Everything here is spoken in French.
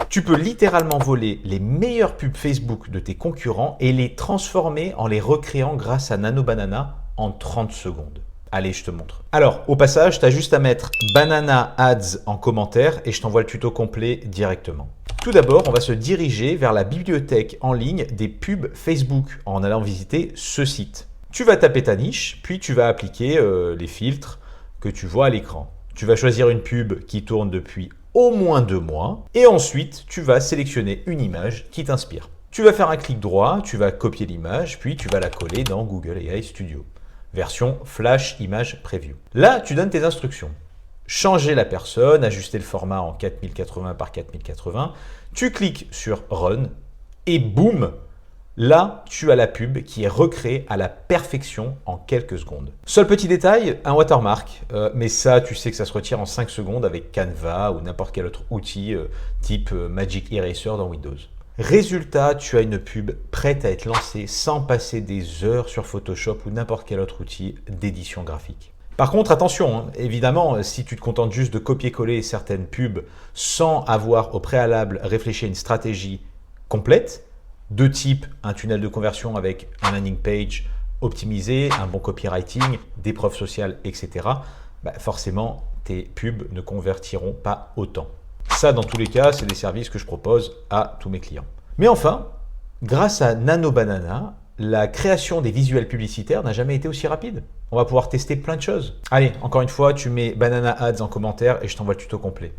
Tu peux littéralement voler les meilleures pubs Facebook de tes concurrents et les transformer en les recréant grâce à Nano Banana en 30 secondes. Allez, je te montre. Alors, au passage, tu as juste à mettre Banana Ads en commentaire et je t'envoie le tuto complet directement. Tout d'abord, on va se diriger vers la bibliothèque en ligne des pubs Facebook en allant visiter ce site. Tu vas taper ta niche, puis tu vas appliquer les filtres que tu vois à l'écran. Tu vas choisir une pub qui tourne depuis au moins 2 mois et ensuite, tu vas sélectionner une image qui t'inspire. Tu vas faire un clic droit, tu vas copier l'image, puis tu vas la coller dans Google AI Studio. Version Flash Image Preview. Là, tu donnes tes instructions. Changer la personne, ajuster le format en 4080 par 4080. Tu cliques sur Run et boum, là, tu as la pub qui est recréée à la perfection en quelques secondes. Seul petit détail, un watermark, mais ça, tu sais que ça se retire en 5 secondes avec Canva ou n'importe quel autre outil type Magic Eraser dans Windows. Résultat, tu as une pub prête à être lancée sans passer des heures sur Photoshop ou n'importe quel autre outil d'édition graphique. Par contre, attention, évidemment, si tu te contentes juste de copier-coller certaines pubs sans avoir au préalable réfléchi à une stratégie complète, de type un tunnel de conversion avec un landing page optimisé, un bon copywriting, des preuves sociales, etc., forcément, tes pubs ne convertiront pas autant. Ça, dans tous les cas, c'est des services que je propose à tous mes clients. Mais enfin, grâce à Nano Banana, la création des visuels publicitaires n'a jamais été aussi rapide. On va pouvoir tester plein de choses. Allez, encore une fois, tu mets Banana Ads en commentaire et je t'envoie le tuto complet.